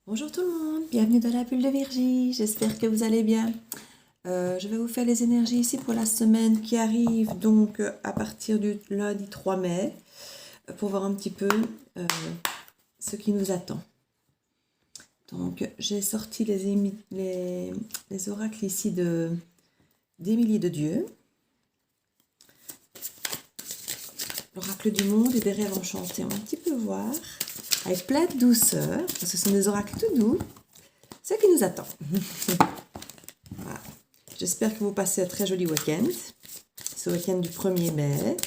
Bonjour tout le monde, bienvenue dans la bulle de Virgie, j'espère que vous allez bien. Je vais vous faire les énergies ici pour la semaine qui arrive, donc à partir du lundi 3 mai, pour voir un petit peu ce qui nous attend. Donc j'ai sorti les oracles ici d'Émilie de Dieu. L'oracle du monde et des rêves enchantés, on va un petit peu voir, avec plein de douceur, parce que ce sont des oracles tout doux, ce qui nous attend. Voilà. J'espère que vous passez un très joli week-end, ce week-end du 1er mai,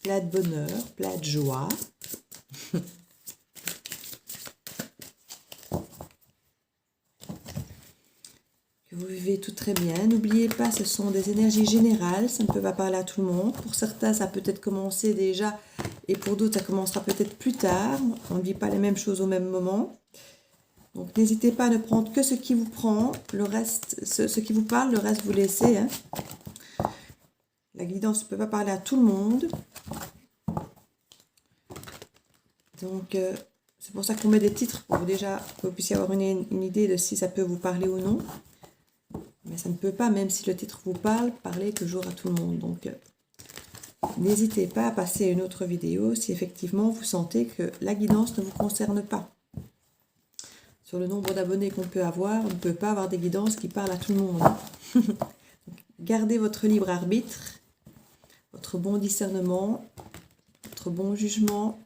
plein de bonheur, plein de joie. Que vous vivez tout très bien. N'oubliez pas, ce sont des énergies générales, ça ne peut pas parler à tout le monde. Pour certains, ça a peut-être commencé déjà, et pour d'autres, ça commencera peut-être plus tard. On ne vit pas les mêmes choses au même moment. Donc n'hésitez pas à ne prendre que ce qui vous prend, le reste, ce qui vous parle, le reste vous laissez. Hein. La guidance ne peut pas parler à tout le monde. Donc c'est pour ça qu'on met des titres, pour déjà que vous puissiez avoir une idée de si ça peut vous parler ou non. Mais ça ne peut pas, même si le titre vous parle, parler toujours à tout le monde. Donc n'hésitez pas à passer à une autre vidéo si effectivement vous sentez que la guidance ne vous concerne pas. Sur le nombre d'abonnés qu'on peut avoir, on ne peut pas avoir des guidances qui parlent à tout le monde. Gardez votre libre arbitre, votre bon discernement, votre bon jugement.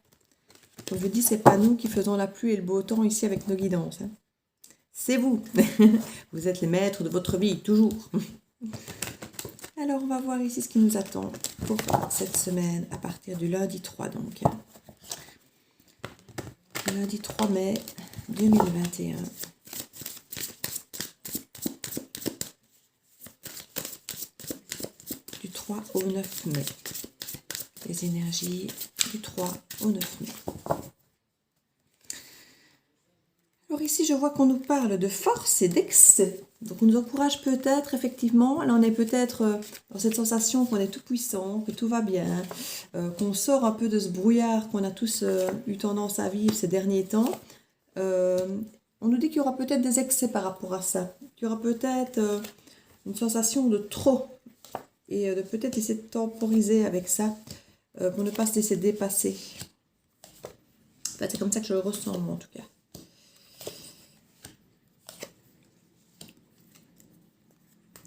Comme je dis, c'est pas nous qui faisons la pluie et le beau temps ici avec nos guidances. Hein. C'est vous. Vous êtes les maîtres de votre vie, toujours. Alors, on va voir ici ce qui nous attend pour cette semaine à partir du lundi 3. Donc, lundi 3 mai 2021. Du 3 au 9 mai. Les énergies du 3 au 9 mai. Alors ici, je vois qu'on nous parle de force et d'excès. Donc on nous encourage peut-être, effectivement, là on est peut-être dans cette sensation qu'on est tout puissant, que tout va bien, qu'on sort un peu de ce brouillard qu'on a tous eu tendance à vivre ces derniers temps. On nous dit qu'il y aura peut-être des excès par rapport à ça, qu'il y aura peut-être une sensation de trop, et de peut-être essayer de temporiser avec ça, pour ne pas se laisser dépasser. Enfin, c'est comme ça que je le ressens, moi, en tout cas.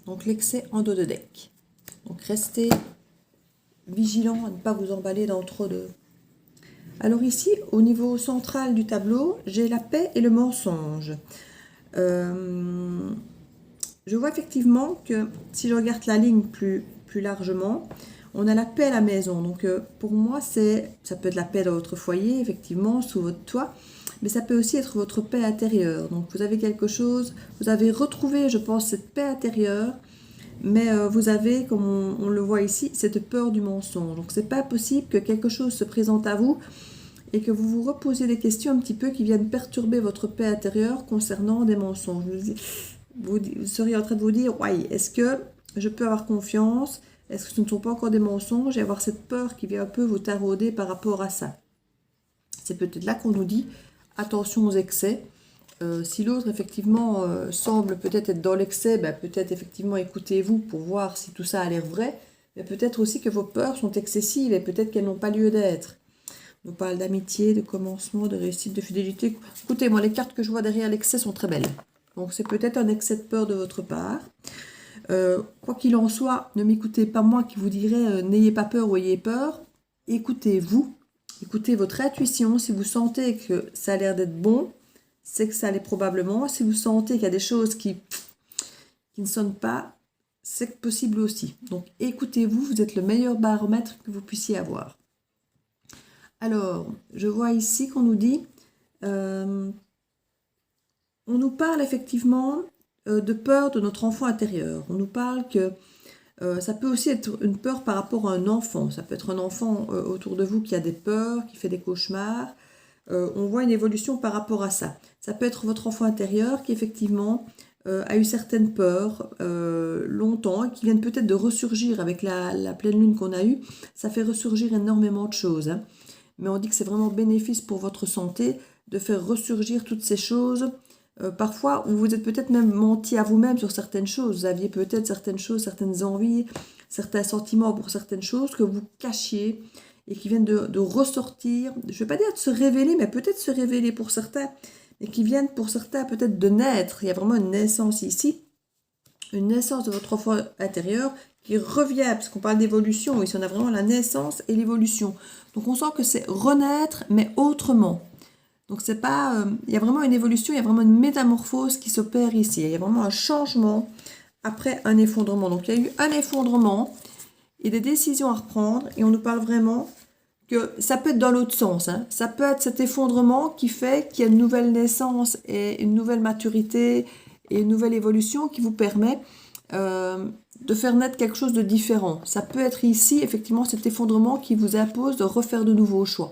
Donc l'excès en dos de deck. Donc restez vigilant à ne pas vous emballer dans trop de... Alors ici, au niveau central du tableau, j'ai la paix et le mensonge. Je vois effectivement que si je regarde la ligne plus largement, on a la paix à la maison. Donc pour moi, ça peut être la paix dans votre foyer, effectivement, sous votre toit. Mais ça peut aussi être votre paix intérieure. Donc vous avez quelque chose, vous avez retrouvé, je pense, cette paix intérieure, mais vous avez, comme on le voit ici, cette peur du mensonge. Donc c'est pas possible que quelque chose se présente à vous et que vous vous reposez des questions un petit peu qui viennent perturber votre paix intérieure concernant des mensonges. Vous seriez en train de vous dire, ouais, est-ce que je peux avoir confiance? Est-ce que ce ne sont pas encore des mensonges? Et avoir cette peur qui vient un peu vous tarauder par rapport à ça. C'est peut-être là qu'on nous dit, attention aux excès. Si l'autre, effectivement, semble peut-être être dans l'excès, ben, peut-être, effectivement, écoutez-vous pour voir si tout ça a l'air vrai. Mais peut-être aussi que vos peurs sont excessives et peut-être qu'elles n'ont pas lieu d'être. On nous parle d'amitié, de commencement, de réussite, de fidélité. Écoutez, moi, les cartes que je vois derrière l'excès sont très belles. Donc, c'est peut-être un excès de peur de votre part. Quoi qu'il en soit, ne m'écoutez pas moi qui vous dirais n'ayez pas peur ou ayez peur. Écoutez-vous. Écoutez votre intuition. Si vous sentez que ça a l'air d'être bon, c'est que ça l'est probablement. Si vous sentez qu'il y a des choses qui ne sonnent pas, c'est possible aussi. Donc écoutez-vous, vous êtes le meilleur baromètre que vous puissiez avoir. Alors, je vois ici qu'on nous dit, on nous parle effectivement de peur de notre enfant intérieur. On nous parle que ça peut aussi être une peur par rapport à un enfant. Ça peut être un enfant autour de vous qui a des peurs, qui fait des cauchemars. On voit une évolution par rapport à ça. Ça peut être votre enfant intérieur qui effectivement a eu certaines peurs longtemps et qui viennent peut-être de ressurgir avec la pleine lune qu'on a eue. Ça fait ressurgir énormément de choses. Hein. Mais on dit que c'est vraiment bénéfice pour votre santé de faire ressurgir toutes ces choses parfois où vous êtes peut-être même menti à vous-même sur certaines choses. Vous aviez peut-être certaines choses, certaines envies, certains sentiments pour certaines choses que vous cachiez et qui viennent de ressortir. Je ne vais pas dire de se révéler, mais peut-être se révéler pour certains, et qui viennent pour certains peut-être de naître. Il y a vraiment une naissance ici, une naissance de votre enfant intérieur qui revient, parce qu'on parle d'évolution, ici on a vraiment la naissance et l'évolution. Donc on sent que c'est renaître, mais autrement. Donc c'est pas, il y a vraiment une évolution, il y a vraiment une métamorphose qui s'opère ici. Il y a vraiment un changement après un effondrement. Donc il y a eu un effondrement et des décisions à reprendre. Et on nous parle vraiment que ça peut être dans l'autre sens. Hein. Ça peut être cet effondrement qui fait qu'il y a une nouvelle naissance et une nouvelle maturité et une nouvelle évolution qui vous permet de faire naître quelque chose de différent. Ça peut être ici, effectivement, cet effondrement qui vous impose de refaire de nouveaux choix.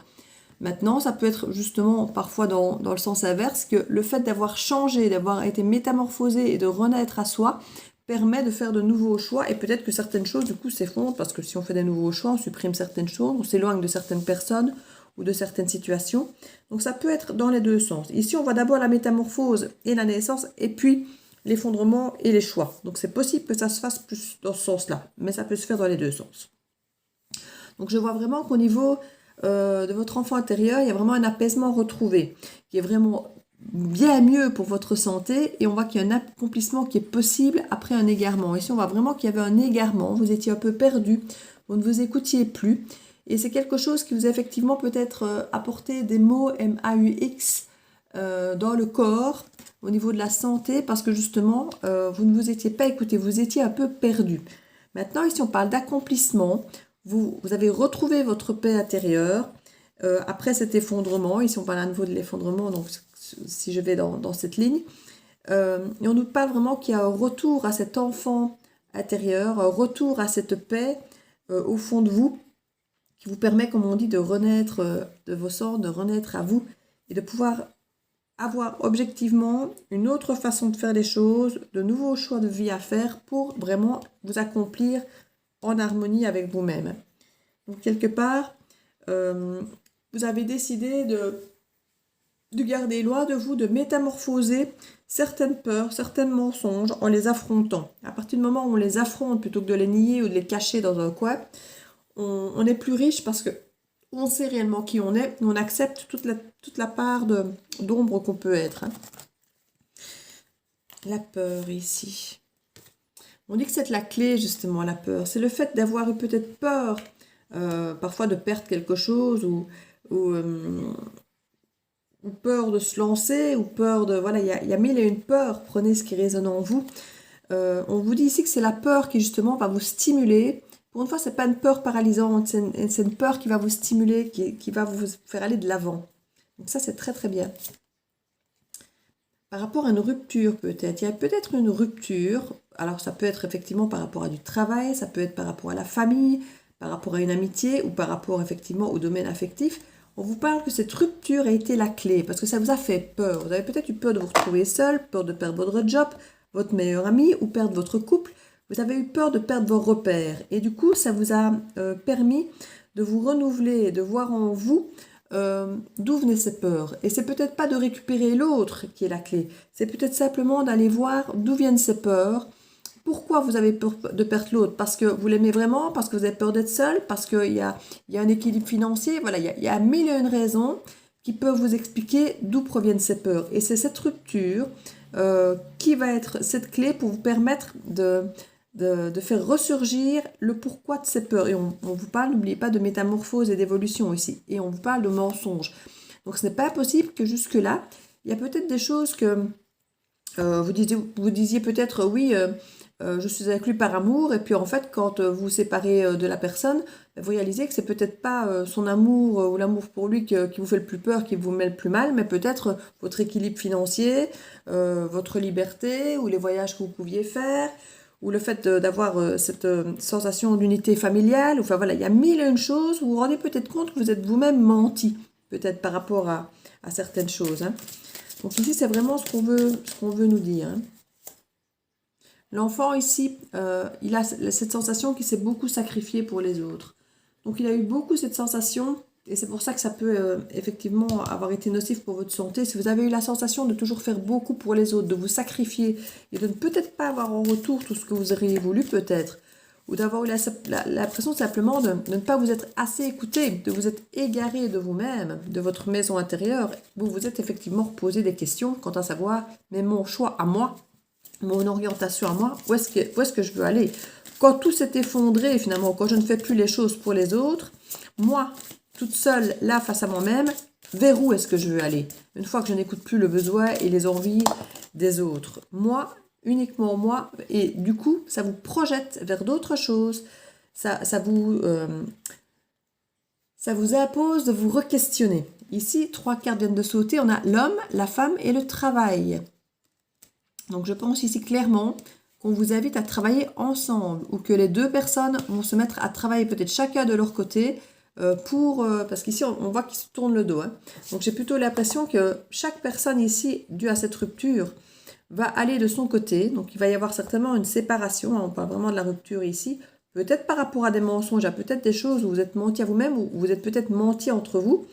Maintenant, ça peut être justement parfois dans le sens inverse, que le fait d'avoir changé, d'avoir été métamorphosé et de renaître à soi permet de faire de nouveaux choix et peut-être que certaines choses du coup s'effondrent parce que si on fait des nouveaux choix, on supprime certaines choses, on s'éloigne de certaines personnes ou de certaines situations. Donc ça peut être dans les deux sens. Ici, on voit d'abord la métamorphose et la naissance et puis l'effondrement et les choix. Donc c'est possible que ça se fasse plus dans ce sens-là, mais ça peut se faire dans les deux sens. Donc je vois vraiment qu'au niveau de votre enfant intérieur, il y a vraiment un apaisement retrouvé, qui est vraiment bien mieux pour votre santé, et on voit qu'il y a un accomplissement qui est possible après un égarement. Ici, on voit vraiment qu'il y avait un égarement, vous étiez un peu perdu, vous ne vous écoutiez plus, et c'est quelque chose qui vous a effectivement peut-être apporté des maux MAUX dans le corps, au niveau de la santé, parce que justement, vous ne vous étiez pas écouté, vous étiez un peu perdu. Maintenant, ici, on parle d'accomplissement. Vous avez retrouvé votre paix intérieure après cet effondrement. Ici, on parle à nouveau de l'effondrement, donc si je vais dans cette ligne. Et on nous parle vraiment qu'il y a un retour à cet enfant intérieur, un retour à cette paix au fond de vous, qui vous permet, comme on dit, de renaître de vos cendres, de renaître à vous, et de pouvoir avoir objectivement une autre façon de faire les choses, de nouveaux choix de vie à faire pour vraiment vous accomplir en harmonie avec vous-même. Donc quelque part, vous avez décidé de garder loin de vous, de métamorphoser certaines peurs, certains mensonges en les affrontant. À partir du moment où on les affronte plutôt que de les nier ou de les cacher dans un coin, on est plus riche parce que on sait réellement qui on est, on accepte toute la part d'ombre qu'on peut être. Hein. La peur ici. On dit que c'est la clé, justement, la peur. C'est le fait d'avoir eu peut-être peur, parfois de perdre quelque chose, ou peur de se lancer, ou peur de... Voilà, il y a mille et une peurs. Prenez ce qui résonne en vous. On vous dit ici que c'est la peur qui, justement, va vous stimuler. Pour une fois, c'est pas une peur paralysante, c'est une peur qui va vous stimuler, qui va vous faire aller de l'avant. Donc ça, c'est très, très bien. Par rapport à une rupture, peut-être. Il y a peut-être une rupture. Alors, ça peut être effectivement par rapport à du travail, ça peut être par rapport à la famille, par rapport à une amitié ou par rapport effectivement au domaine affectif. On vous parle que cette rupture a été la clé parce que ça vous a fait peur. Vous avez peut-être eu peur de vous retrouver seul, peur de perdre votre job, votre meilleur ami ou perdre votre couple. Vous avez eu peur de perdre vos repères. Et du coup, ça vous a permis de vous renouveler, de voir en vous d'où venaient ces peurs. Et c'est peut-être pas de récupérer l'autre qui est la clé. C'est peut-être simplement d'aller voir d'où viennent ces peurs. Pourquoi vous avez peur de perdre l'autre? Parce que vous l'aimez vraiment? Parce que vous avez peur d'être seul? Parce qu'il y a un équilibre financier? Voilà, il y a mille et une raisons qui peuvent vous expliquer d'où proviennent ces peurs. Et c'est cette rupture qui va être cette clé pour vous permettre de faire ressurgir le pourquoi de ces peurs. Et on vous parle, n'oubliez pas, de métamorphose et d'évolution ici. Et on vous parle de mensonges. Donc ce n'est pas possible que jusque-là, il y a peut-être des choses que vous disiez peut-être, oui, je suis avec lui par amour, et puis en fait, quand vous vous séparez de la personne, vous réalisez que c'est peut-être pas son amour ou l'amour pour lui qui vous fait le plus peur, qui vous met le plus mal, mais peut-être votre équilibre financier, votre liberté, ou les voyages que vous pouviez faire, ou le fait d'avoir cette sensation d'unité familiale. Enfin voilà, il y a mille et une choses où vous vous rendez peut-être compte que vous êtes vous-même menti, peut-être par rapport à certaines choses. Hein. Donc ici, c'est vraiment ce qu'on veut nous dire. Hein. L'enfant ici, il a cette sensation qu'il s'est beaucoup sacrifié pour les autres. Donc il a eu beaucoup cette sensation Et c'est pour ça que ça peut effectivement avoir été nocif pour votre santé. Si vous avez eu la sensation de toujours faire beaucoup pour les autres, de vous sacrifier et de ne peut-être pas avoir en retour tout ce que vous auriez voulu peut-être, ou d'avoir eu l'impression simplement de ne pas vous être assez écouté, de vous être égaré de vous-même, de votre maison intérieure, vous vous êtes effectivement posé des questions quant à savoir, mais mon choix à moi, mon orientation à moi, où est-ce que je veux aller? Quand tout s'est effondré, finalement, quand je ne fais plus les choses pour les autres, moi, toute seule, là, face à moi-même, vers où est-ce que je veux aller? Une fois que je n'écoute plus le besoin et les envies des autres. Moi, uniquement moi, et du coup, ça vous projette vers d'autres choses. Ça vous impose de vous re-questionner. Ici, 3 cartes viennent de sauter. On a l'homme, la femme et le travail. Donc, je pense ici clairement qu'on vous invite à travailler ensemble ou que les 2 personnes vont se mettre à travailler peut-être chacun de leur côté parce qu'ici, on voit qu'ils se tournent le dos. Hein. Donc, j'ai plutôt l'impression que chaque personne ici, due à cette rupture, va aller de son côté. Donc, il va y avoir certainement une séparation. Hein, on parle vraiment de la rupture ici. Peut-être par rapport à des mensonges, à peut-être des choses où vous êtes menti à vous-même, ou vous êtes peut-être menti entre vous.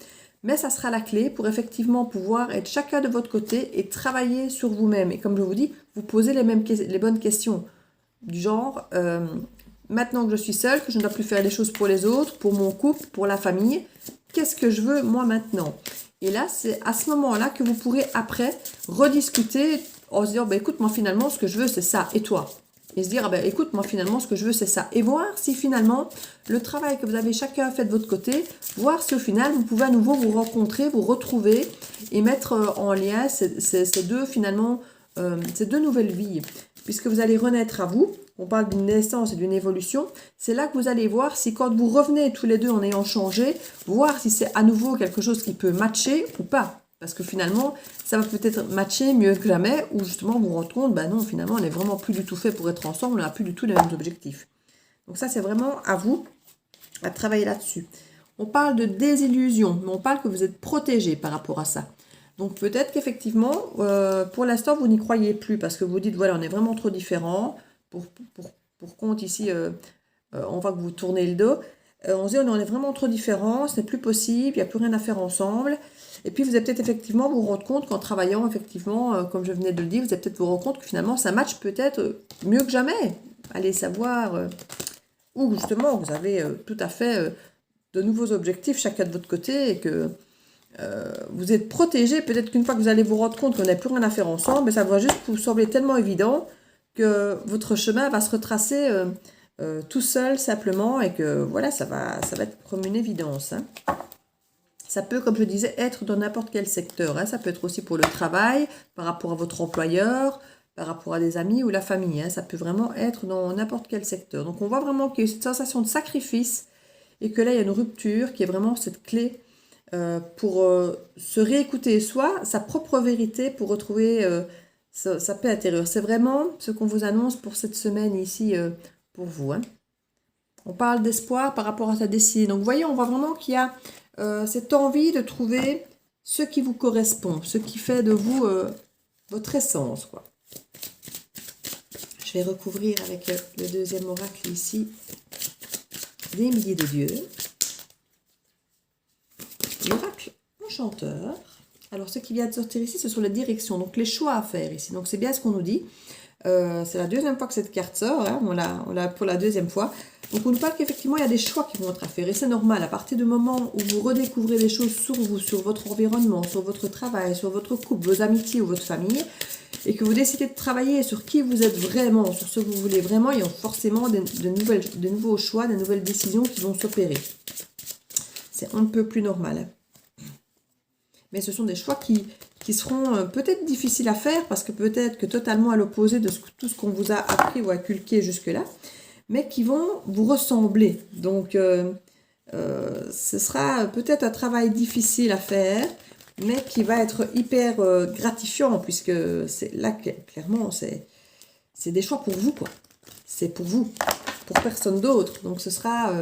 Mais ça sera la clé pour effectivement pouvoir être chacun de votre côté et travailler sur vous-même. Et comme je vous dis, vous posez les bonnes questions. Du genre, maintenant que je suis seule, que je ne dois plus faire les choses pour les autres, pour mon couple, pour la famille, qu'est-ce que je veux moi maintenant? Et là, c'est à ce moment-là que vous pourrez après rediscuter en se disant, bah, écoute, moi finalement, ce que je veux, c'est ça. Et toi? Et se dire, ah, bah, écoute, moi finalement, ce que je veux, c'est ça. Et voir si finalement, le travail que vous avez chacun fait de votre côté, voir si au final, vous pouvez à nouveau vous rencontrer, vous retrouver et mettre en lien ces deux nouvelles vies. Puisque vous allez renaître à vous, on parle d'une naissance et d'une évolution, c'est là que vous allez voir si quand vous revenez tous les deux en ayant changé, voir si c'est à nouveau quelque chose qui peut matcher ou pas. Parce que finalement, ça va peut-être matcher mieux que jamais, ou justement vous vous rendez compte, ben non, finalement, on n'est vraiment plus du tout fait pour être ensemble, on n'a plus du tout les mêmes objectifs. Donc ça, c'est vraiment à vous à travailler là-dessus. On parle de désillusion, mais on parle que vous êtes protégé par rapport à ça. Donc peut-être qu'effectivement, pour l'instant, vous n'y croyez plus, parce que vous dites, voilà, on est vraiment trop différents. Pour compte ici, on voit que vous tournez le dos. On se dit, on est vraiment trop différents, ce n'est plus possible, il n'y a plus rien à faire ensemble. Et puis, vous allez peut-être effectivement vous rendre compte qu'en travaillant, effectivement, comme je venais de le dire, vous allez peut-être vous rendre compte que finalement, ça match peut-être mieux que jamais. Allez savoir où, justement, vous avez tout à fait de nouveaux objectifs, chacun de votre côté, et que vous êtes protégé. Peut-être qu'une fois que vous allez vous rendre compte qu'on n'a plus rien à faire ensemble, mais ça va juste vous sembler tellement évident que votre chemin va se retracer tout seul, simplement, et que, voilà, ça va être comme une évidence, hein. Ça peut, comme je disais, être dans n'importe quel secteur. Hein. Ça peut être aussi pour le travail, par rapport à votre employeur, par rapport à des amis ou la famille. Hein. Ça peut vraiment être dans n'importe quel secteur. Donc, on voit vraiment qu'il y a cette sensation de sacrifice et que là, il y a une rupture qui est vraiment cette clé pour se réécouter soi, sa propre vérité, pour retrouver sa paix intérieure. C'est vraiment ce qu'on vous annonce pour cette semaine ici pour vous. Hein. On parle d'espoir par rapport à sa destinée. Donc, vous voyez, on voit vraiment qu'il y a cette envie de trouver ce qui vous correspond, ce qui fait de vous votre essence, quoi. Je vais recouvrir avec le deuxième oracle ici, des milliers de dieux. L'oracle enchanteur. Alors, ce qui vient de sortir ici, ce sont les directions, donc les choix à faire ici. Donc, c'est bien ce qu'on nous dit. C'est la deuxième fois que cette carte sort, hein. On l'a pour la deuxième fois. Donc on nous parle qu'effectivement il y a des choix qui vont être à faire et c'est normal. À partir du moment où vous redécouvrez des choses sur vous, sur votre environnement, sur votre travail, sur votre couple, vos amitiés ou votre famille, et que vous décidez de travailler sur qui vous êtes vraiment, sur ce que vous voulez vraiment, il y a forcément de nouveaux choix, de nouvelles décisions qui vont s'opérer. C'est un peu plus normal. Mais ce sont des choix qui seront peut-être difficiles à faire parce que peut-être que totalement à l'opposé de tout ce qu'on vous a appris ou inculqué jusque-là, mais qui vont vous ressembler. Donc, ce sera peut-être un travail difficile à faire, mais qui va être hyper gratifiant puisque là, clairement, c'est des choix pour vous, quoi. C'est pour vous, pour personne d'autre. Donc, ce sera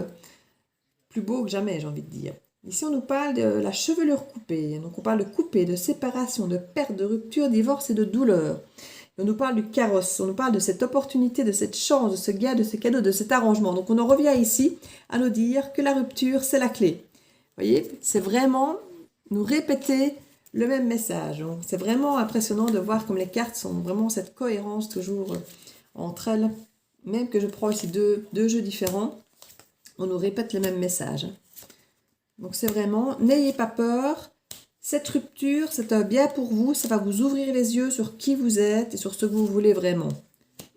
plus beau que jamais, j'ai envie de dire. Ici, on nous parle de la chevelure coupée. Donc, on parle de coupé, de séparation, de perte, de rupture, divorce et de douleur. Et on nous parle du carrosse. On nous parle de cette opportunité, de cette chance, de ce gain, de ce cadeau, de cet arrangement. Donc, on en revient ici à nous dire que la rupture, c'est la clé. voyez, c'est vraiment nous répéter le même message. Donc, c'est vraiment impressionnant de voir comme les cartes sont vraiment cette cohérence toujours entre elles. Même que je prends ici deux jeux différents, on nous répète le même message. Donc, c'est vraiment, n'ayez pas peur. Cette rupture, c'est un bien pour vous. Ça va vous ouvrir les yeux sur qui vous êtes et sur ce que vous voulez vraiment.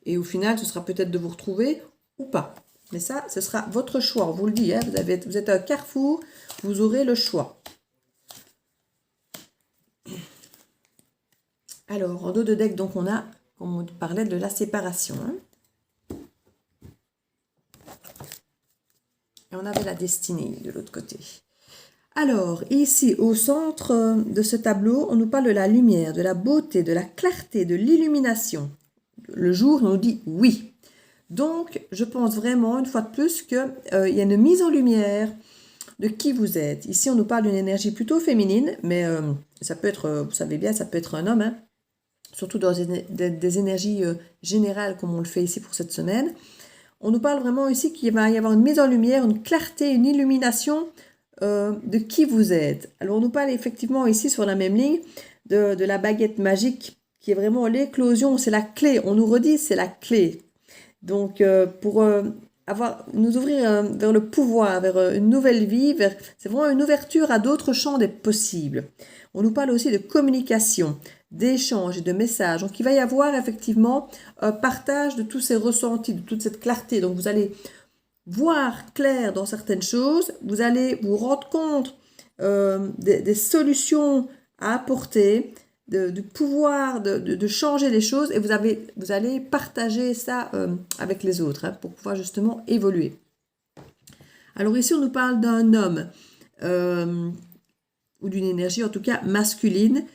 Et au final, ce sera peut-être de vous retrouver ou pas. Mais ça, ce sera votre choix. On vous le dit, hein, vous êtes à un carrefour, vous aurez le choix. Alors, en dos de deck, donc on a, comme on parlait, de la séparation. Hein. Et on avait la destinée de l'autre côté. Alors, ici, au centre de ce tableau, on nous parle de la lumière, de la beauté, de la clarté, de l'illumination. Le jour, on nous dit oui. Donc, je pense vraiment, une fois de plus, qu'il y a une mise en lumière de qui vous êtes. Ici, on nous parle d'une énergie plutôt féminine, mais ça peut être, vous savez bien, ça peut être un homme, hein, surtout dans des énergies générales, comme on le fait ici pour cette semaine. On nous parle vraiment ici qu'il va y avoir une mise en lumière, une clarté, une illumination de qui vous êtes. Alors, on nous parle effectivement ici, sur la même ligne, de la baguette magique, qui est vraiment l'éclosion, c'est la clé. On nous redit, c'est la clé. Donc, pour nous ouvrir vers le pouvoir, vers une nouvelle vie, c'est vraiment une ouverture à d'autres champs des possibles. On nous parle aussi de communication, d'échange et de messages. Donc, il va y avoir effectivement un partage de tous ces ressentis, de toute cette clarté. Donc, vous allez voir clair dans certaines choses, vous allez vous rendre compte des solutions à apporter, du pouvoir de changer les choses, et vous allez partager ça avec les autres, hein, pour pouvoir justement évoluer. Alors ici, on nous parle d'un homme, ou d'une énergie en tout cas masculine,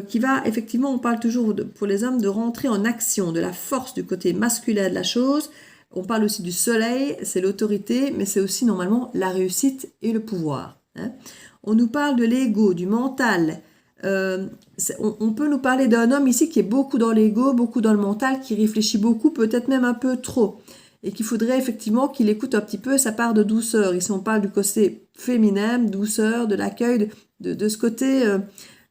qui va, effectivement, on parle toujours pour les hommes de rentrer en action, de la force du côté masculin de la chose. On parle aussi du soleil, c'est l'autorité, mais c'est aussi normalement la réussite et le pouvoir. Hein. On nous parle de l'ego, du mental. On peut nous parler d'un homme ici qui est beaucoup dans l'ego, beaucoup dans le mental, qui réfléchit beaucoup, peut-être même un peu trop. Et qu'il faudrait effectivement qu'il écoute un petit peu sa part de douceur. Ici, on parle du côté féminin, douceur, de l'accueil, de ce côté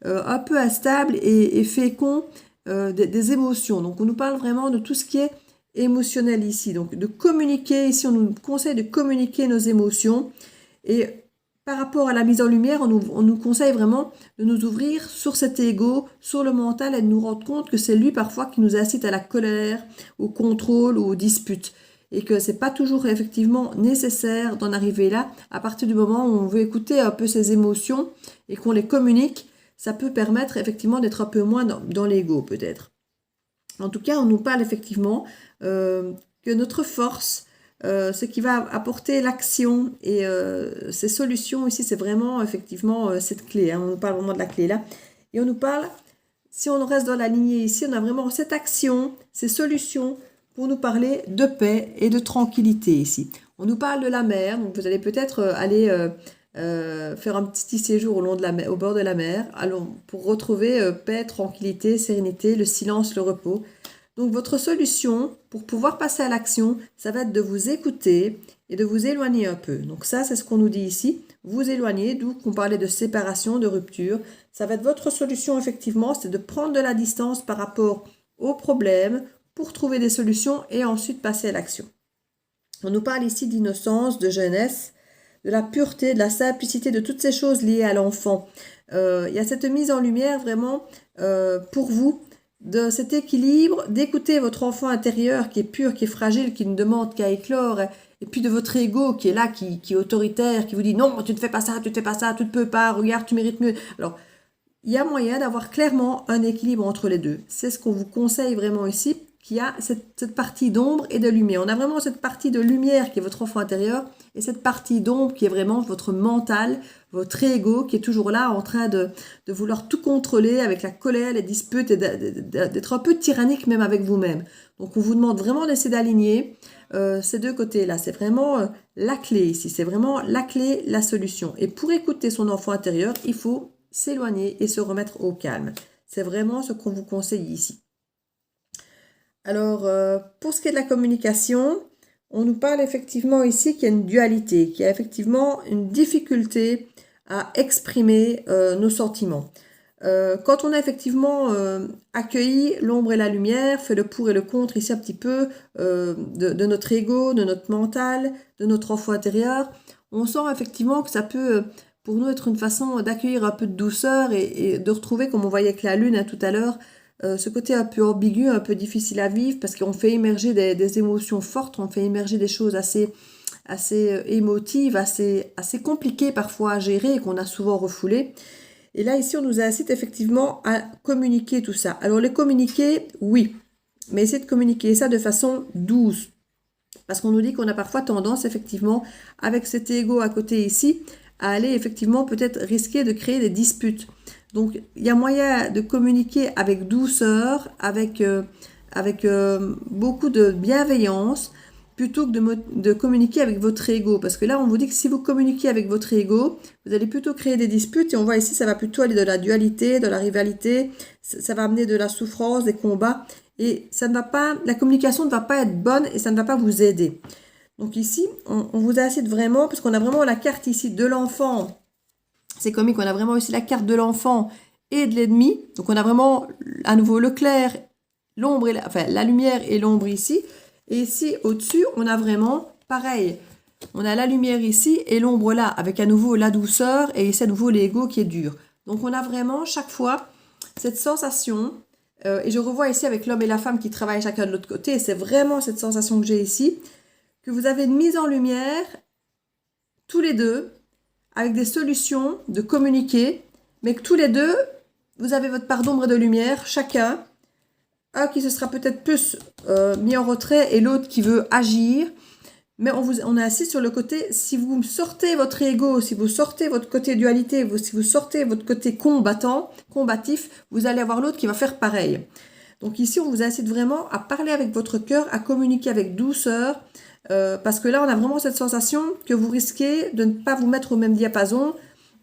un peu instable et fécond des émotions. Donc, on nous parle vraiment de tout ce qui est émotionnel ici. Donc, de communiquer, ici, on nous conseille de communiquer nos émotions. Et par rapport à la mise en lumière, on nous conseille vraiment de nous ouvrir sur cet ego, sur le mental, et de nous rendre compte que c'est lui parfois qui nous incite à la colère, au contrôle ou aux disputes. Et que c'est pas toujours effectivement nécessaire d'en arriver là. À partir du moment où on veut écouter un peu ses émotions et qu'on les communique, ça peut permettre effectivement d'être un peu moins dans l'ego peut-être. En tout cas, on nous parle effectivement que notre force, ce qui va apporter l'action et ces solutions ici, c'est vraiment effectivement cette clé. Hein. On nous parle vraiment de la clé là. Et on nous parle, si on reste dans la lignée ici, on a vraiment cette action, ces solutions pour nous parler de paix et de tranquillité ici. On nous parle de la mer, donc vous allez peut-être aller faire un petit séjour au bord de la mer, pour retrouver paix, tranquillité, sérénité, le silence, le repos. Donc votre solution pour pouvoir passer à l'action, ça va être de vous écouter et de vous éloigner un peu. Donc ça, c'est ce qu'on nous dit ici, vous éloigner, d'où qu'on parlait de séparation, de rupture. Ça va être votre solution effectivement, c'est de prendre de la distance par rapport aux problèmes pour trouver des solutions et ensuite passer à l'action. On nous parle ici d'innocence, de jeunesse, de la pureté, de la simplicité, de toutes ces choses liées à l'enfant. Il y a cette mise en lumière vraiment pour vous, de cet équilibre, d'écouter votre enfant intérieur qui est pur, qui est fragile, qui ne demande qu'à éclore, et puis de votre ego qui est là, qui est autoritaire, qui vous dit non, tu ne fais pas ça, tu ne fais pas ça, tu ne peux pas, regarde, tu mérites mieux. Alors, il y a moyen d'avoir clairement un équilibre entre les deux. C'est ce qu'on vous conseille vraiment ici, qu'il y a cette partie d'ombre et de lumière. On a vraiment cette partie de lumière qui est votre enfant intérieur et cette partie d'ombre qui est vraiment votre mental, votre ego qui est toujours là en train de vouloir tout contrôler avec la colère, les disputes et d'être un peu tyrannique même avec vous-même. Donc on vous demande vraiment d'essayer d'aligner ces deux côtés-là. C'est vraiment la clé ici. C'est vraiment la clé, la solution. Et pour écouter son enfant intérieur, il faut s'éloigner et se remettre au calme. C'est vraiment ce qu'on vous conseille ici. Alors, pour ce qui est de la communication, on nous parle effectivement ici qu'il y a une dualité, qu'il y a effectivement une difficulté à exprimer nos sentiments. Quand on a effectivement accueilli l'ombre et la lumière, fait le pour et le contre ici un petit peu de notre ego, de notre mental, de notre enfant intérieur, on sent effectivement que ça peut pour nous être une façon d'accueillir un peu de douceur et de retrouver, comme on voyait avec la lune hein, tout à l'heure, ce côté un peu ambigu, un peu difficile à vivre parce qu'on fait émerger des émotions fortes, on fait émerger des choses assez émotives, assez compliquées parfois à gérer et qu'on a souvent refoulées. Et là, ici, on nous incite effectivement à communiquer tout ça. Alors, les communiquer, oui, mais essayer de communiquer ça de façon douce. Parce qu'on nous dit qu'on a parfois tendance, effectivement, avec cet ego à côté ici, à aller effectivement peut-être risquer de créer des disputes. Donc, il y a moyen de communiquer avec douceur, avec beaucoup de bienveillance, plutôt que de communiquer avec votre ego. Parce que là, on vous dit que si vous communiquez avec votre ego, vous allez plutôt créer des disputes. Et on voit ici, ça va plutôt aller de la dualité, de la rivalité. Ça va amener de la souffrance, des combats. Et ça ne va pas, la communication ne va pas être bonne et ça ne va pas vous aider. Donc ici, on vous incite vraiment, parce qu'on a vraiment la carte ici de l'enfant. C'est comique, on a vraiment aussi la carte de l'enfant et de l'ennemi. Donc on a vraiment à nouveau le clair, l'ombre, la lumière et l'ombre ici. Et ici, au-dessus, on a vraiment pareil. On a la lumière ici et l'ombre là, avec à nouveau la douceur et ici à nouveau l'ego qui est dur. Donc on a vraiment chaque fois cette sensation. Et je revois ici avec l'homme et la femme qui travaillent chacun de l'autre côté. Et c'est vraiment cette sensation que j'ai ici. Que vous avez une mise en lumière, tous les deux, avec des solutions de communiquer. Mais que tous les deux, vous avez votre part d'ombre et de lumière, chacun. Un qui se sera peut-être plus mis en retrait et l'autre qui veut agir. Mais on est assis sur le côté, si vous sortez votre ego, si vous sortez votre côté dualité, si vous sortez votre côté combatif, vous allez avoir l'autre qui va faire pareil. Donc ici, on vous incite vraiment à parler avec votre cœur, à communiquer avec douceur, parce que là, on a vraiment cette sensation que vous risquez de ne pas vous mettre au même diapason,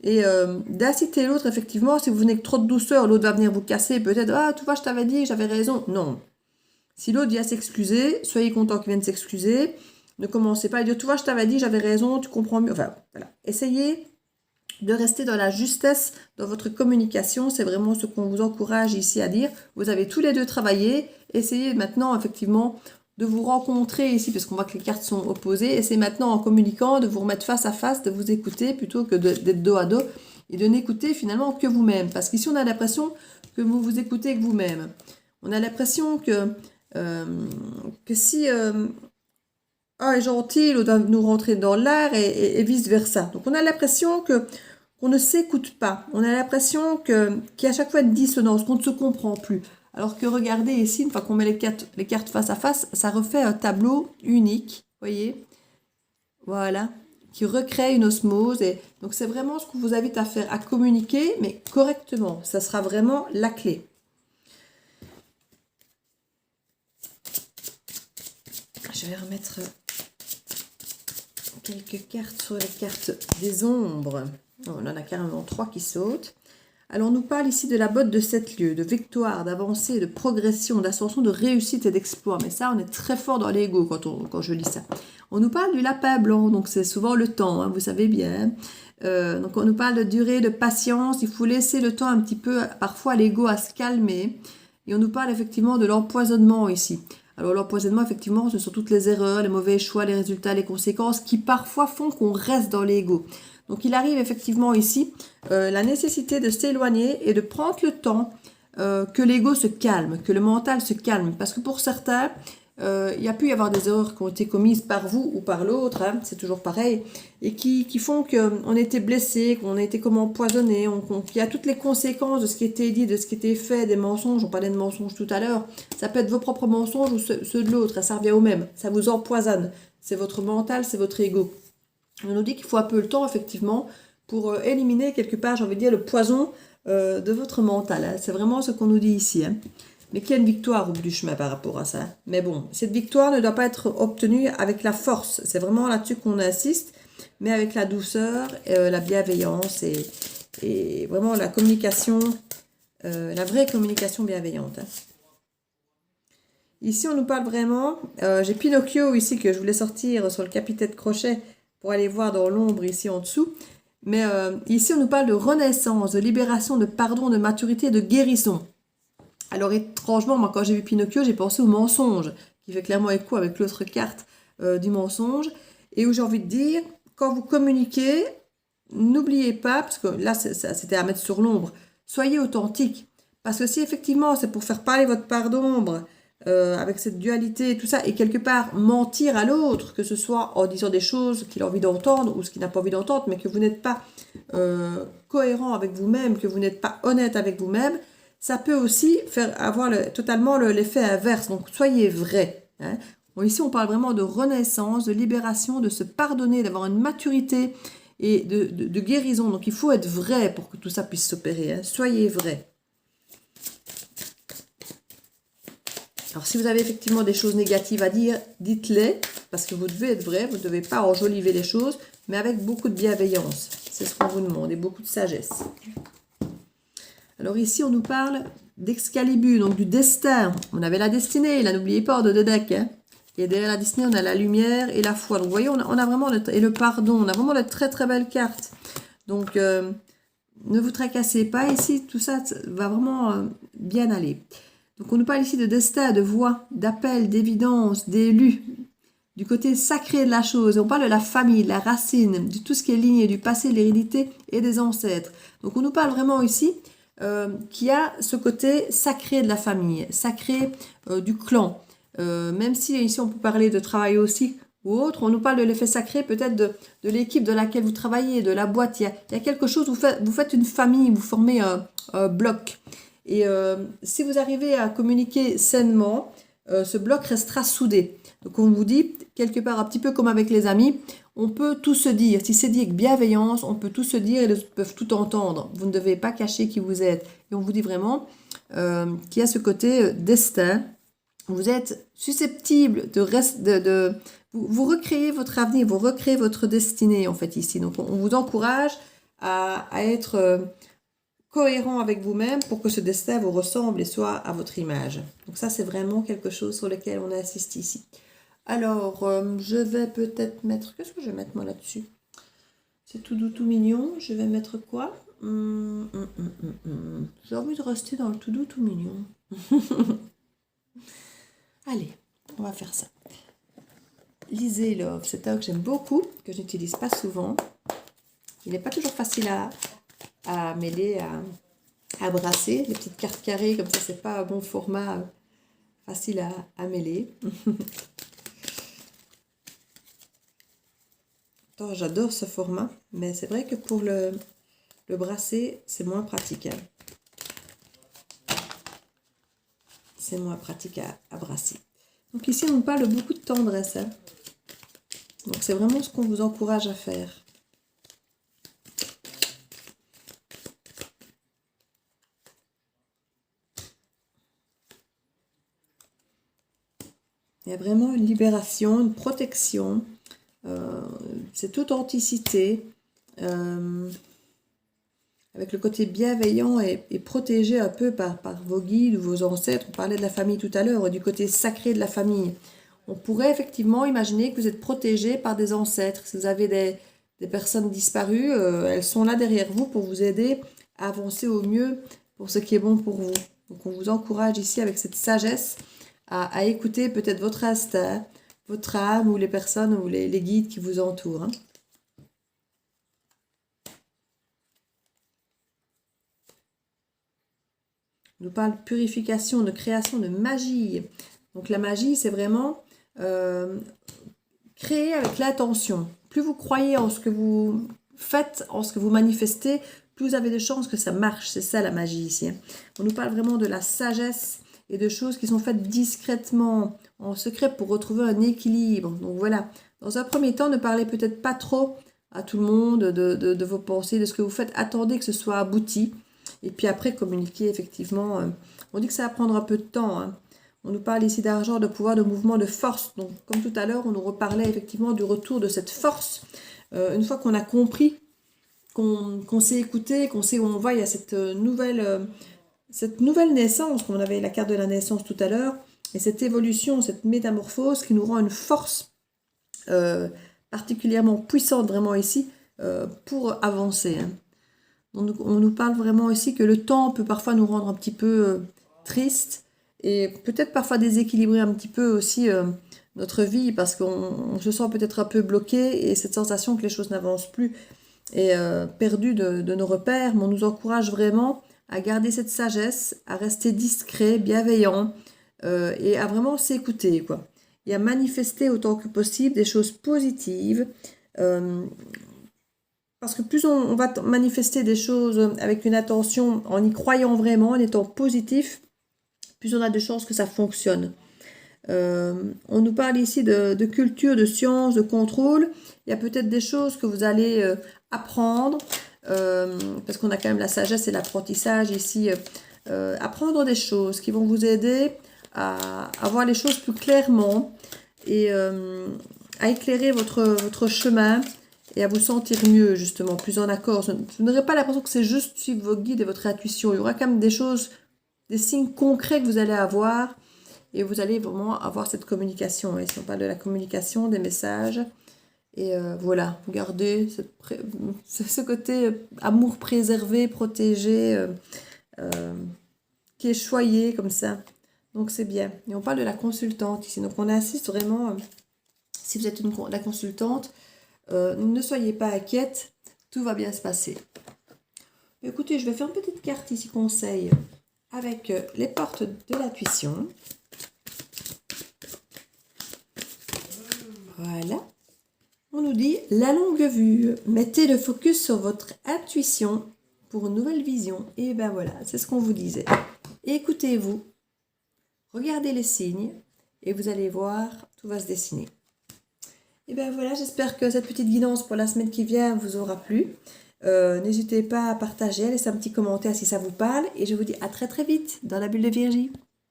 et d'inciter l'autre, effectivement, si vous venez avec trop de douceur, l'autre va venir vous casser, peut-être, ah, tu vois, je t'avais dit, j'avais raison. Non. Si l'autre vient s'excuser, soyez content qu'il vienne s'excuser. Ne commencez pas à dire, tu vois, je t'avais dit, j'avais raison, tu comprends mieux. Enfin, voilà. Essayez de rester dans la justesse dans votre communication. C'est vraiment ce qu'on vous encourage ici à dire. Vous avez tous les deux travaillé. Essayez maintenant, effectivement, de vous rencontrer ici, parce qu'on voit que les cartes sont opposées. Essayez maintenant, en communiquant, de vous remettre face à face, de vous écouter plutôt que d'être dos à dos et de n'écouter finalement que vous-même. Parce qu'ici, on a l'impression que vous vous écoutez que vous-même. On a l'impression que si est gentil, l'autre va nous rentrer dans l'art et vice-versa. Donc, on a l'impression qu'on ne s'écoute pas. On a l'impression qu'il y a à chaque fois une dissonance, qu'on ne se comprend plus. Alors que regardez ici, une fois qu'on met les cartes face à face, ça refait un tableau unique, voyez, voilà, qui recrée une osmose. Et donc c'est vraiment ce qu'on vous invite à faire, à communiquer, mais correctement. Ça sera vraiment la clé. Je vais remettre quelques cartes sur les cartes des ombres. Oh, on en a carrément 3 qui sautent. Alors, on nous parle ici de la botte de 7 lieues, de victoire, d'avancée, de progression, d'ascension, de réussite et d'exploit. Mais ça, on est très fort dans l'ego quand je lis ça. On nous parle du lapin blanc, donc c'est souvent le temps, hein, vous savez bien. Donc, on nous parle de durée, de patience. Il faut laisser le temps un petit peu, parfois, à l'ego à se calmer. Et on nous parle effectivement de l'empoisonnement ici. Alors, l'empoisonnement, effectivement, ce sont toutes les erreurs, les mauvais choix, les résultats, les conséquences qui parfois font qu'on reste dans l'ego. Donc, il arrive effectivement ici la nécessité de s'éloigner et de prendre le temps que l'ego se calme, que le mental se calme. Parce que pour certains, il y a pu y avoir des erreurs qui ont été commises par vous ou par l'autre, hein, c'est toujours pareil, et qui font qu'on a été blessé, qu'on a été comme empoisonné, qu'il y a toutes les conséquences de ce qui était dit, de ce qui était fait, des mensonges. On parlait de mensonges tout à l'heure. Ça peut être vos propres mensonges ou ceux de l'autre, ça revient au même. Ça vous empoisonne. C'est votre mental, c'est votre ego. On nous dit qu'il faut un peu le temps, effectivement, pour éliminer quelque part, j'ai envie de dire, le poison de votre mental. Hein. C'est vraiment ce qu'on nous dit ici. Hein. Mais qu'il y a une victoire au bout du chemin par rapport à ça. Mais bon, cette victoire ne doit pas être obtenue avec la force. C'est vraiment là-dessus qu'on insiste, mais avec la douceur, la bienveillance et vraiment la communication, la vraie communication bienveillante. Hein. Ici, on nous parle vraiment... j'ai Pinocchio ici que je voulais sortir sur le capitaine Crochet pour aller voir dans l'ombre ici en dessous. Mais ici, on nous parle de renaissance, de libération, de pardon, de maturité, de guérison. Alors étrangement, moi quand j'ai vu Pinocchio, j'ai pensé au mensonge, qui fait clairement écho avec l'autre carte du mensonge, et où j'ai envie de dire, quand vous communiquez, n'oubliez pas, parce que là c'était à mettre sur l'ombre, soyez authentique. Parce que si effectivement c'est pour faire parler votre part d'ombre, avec cette dualité et tout ça, et quelque part mentir à l'autre, que ce soit en disant des choses qu'il a envie d'entendre ou ce qu'il n'a pas envie d'entendre, mais que vous n'êtes pas cohérent avec vous-même, que vous n'êtes pas honnête avec vous-même, ça peut aussi faire avoir totalement l'effet inverse. Donc, soyez vrai. Hein. Bon, ici, on parle vraiment de renaissance, de libération, de se pardonner, d'avoir une maturité et de guérison. Donc, il faut être vrai pour que tout ça puisse s'opérer. Hein. Soyez vrai. Alors, si vous avez effectivement des choses négatives à dire, dites-les, parce que vous devez être vrai, vous ne devez pas enjoliver les choses, mais avec beaucoup de bienveillance. C'est ce qu'on vous demande, et beaucoup de sagesse. Alors ici, on nous parle d'Excalibur, donc du destin. On avait la destinée, là, n'oubliez pas, de deck. Hein. Et derrière la destinée, on a la lumière et la foi. Donc vous voyez, on a vraiment, et le pardon, on a vraiment de très très belles cartes. Donc, ne vous tracassez pas ici, tout ça va vraiment bien aller. Donc on nous parle ici de destin, de voix, d'appel, d'évidence, d'élu, du côté sacré de la chose. On parle de la famille, de la racine, de tout ce qui est lignée, du passé, de l'hérédité et des ancêtres. Donc on nous parle vraiment ici qui a ce côté sacré de la famille, sacré du clan. Même si ici on peut parler de travail aussi ou autre, on nous parle de l'effet sacré peut-être de l'équipe de laquelle vous travaillez, de la boîte. Il y a quelque chose, vous faites une famille, vous formez un bloc. Et si vous arrivez à communiquer sainement, ce bloc restera soudé. Donc on vous dit, quelque part un petit peu comme avec les amis, on peut tout se dire. Si c'est dit avec bienveillance, on peut tout se dire et ils peuvent tout entendre. Vous ne devez pas cacher qui vous êtes. Et on vous dit vraiment qu'il y a ce côté destin. Vous êtes susceptible vous recréez votre avenir, vous recréez votre destinée en fait ici. Donc on vous encourage à être cohérent avec vous-même pour que ce destin vous ressemble et soit à votre image. Donc ça, c'est vraiment quelque chose sur lequel on insiste ici. Alors, je vais peut-être mettre... Qu'est-ce que je vais mettre moi là-dessus? C'est tout doux, tout mignon. Je vais mettre quoi? J'ai envie de rester dans le tout doux, tout mignon. Allez, on va faire ça. Lisez Love, c'est un que j'aime beaucoup, que je n'utilise pas souvent. Il n'est pas toujours facile à mêler, à brasser. Les petites cartes carrées, comme ça, c'est pas un bon format facile à mêler. J'adore ce format, mais c'est vrai que pour le brasser, c'est moins pratique. Hein. C'est moins pratique à brasser. Donc ici, on nous parle beaucoup de tendresse. Hein. Donc c'est vraiment ce qu'on vous encourage à faire. Il y a vraiment une libération, une protection. Cette authenticité. Avec le côté bienveillant et protégé un peu par vos guides ou vos ancêtres. On parlait de la famille tout à l'heure, du côté sacré de la famille. On pourrait effectivement imaginer que vous êtes protégé par des ancêtres. Si vous avez des personnes disparues, elles sont là derrière vous pour vous aider à avancer au mieux pour ce qui est bon pour vous. Donc on vous encourage ici avec cette sagesse à écouter peut-être votre instinct, votre âme ou les personnes ou les guides qui vous entourent. Hein. On nous parle de purification, de création, de magie. Donc la magie, c'est vraiment créer avec l'intention. Plus vous croyez en ce que vous faites, en ce que vous manifestez, plus vous avez de chances que ça marche. C'est ça la magie ici. Hein. On nous parle vraiment de la sagesse et de choses qui sont faites discrètement, en secret, pour retrouver un équilibre. Donc voilà, dans un premier temps, ne parlez peut-être pas trop à tout le monde de vos pensées, de ce que vous faites. Attendez que ce soit abouti. Et puis après, communiquer, effectivement. On dit que ça va prendre un peu de temps. Hein. On nous parle ici d'argent, de pouvoir, de mouvement, de force. Donc, comme tout à l'heure, on nous reparlait effectivement du retour de cette force. Une fois qu'on a compris, qu'on s'est écouté, qu'on sait où on va, il y a cette nouvelle naissance, comme on avait la carte de la naissance tout à l'heure, et cette évolution, cette métamorphose qui nous rend une force particulièrement puissante vraiment ici, pour avancer. Hein. Donc, on nous parle vraiment ici que le temps peut parfois nous rendre un petit peu triste et peut-être parfois déséquilibrer un petit peu aussi notre vie parce qu'on se sent peut-être un peu bloqué et cette sensation que les choses n'avancent plus est perdue de nos repères. Mais on nous encourage vraiment à garder cette sagesse, à rester discret, bienveillant et à vraiment s'écouter, quoi. Et à manifester autant que possible des choses positives. Parce que plus on va manifester des choses avec une attention, en y croyant vraiment, en étant positif, plus on a de chances que ça fonctionne. On nous parle ici de culture, de science, de contrôle. Il y a peut-être des choses que vous allez apprendre, parce qu'on a quand même la sagesse et l'apprentissage ici. Apprendre des choses qui vont vous aider à voir les choses plus clairement et à éclairer votre chemin et à vous sentir mieux, justement, plus en accord. Vous n'aurez pas l'impression que c'est juste suivre vos guides et votre intuition. Il y aura quand même des choses, des signes concrets que vous allez avoir et vous allez vraiment avoir cette communication. Et si on parle de la communication, des messages, et voilà, vous gardez ce côté amour préservé, protégé, qui est choyé comme ça. Donc c'est bien. Et on parle de la consultante ici. Donc on insiste vraiment, si vous êtes la consultante, ne soyez pas inquiète, tout va bien se passer. Écoutez, je vais faire une petite carte ici conseil avec les portes de l'intuition. Voilà. On nous dit la longue vue. Mettez le focus sur votre intuition pour une nouvelle vision. Et ben voilà, c'est ce qu'on vous disait. Écoutez-vous, regardez les signes et vous allez voir, tout va se dessiner. Et bien voilà, j'espère que cette petite guidance pour la semaine qui vient vous aura plu. N'hésitez pas à partager, à laisser un petit commentaire si ça vous parle. Et je vous dis à très très vite dans la bulle de Virgie.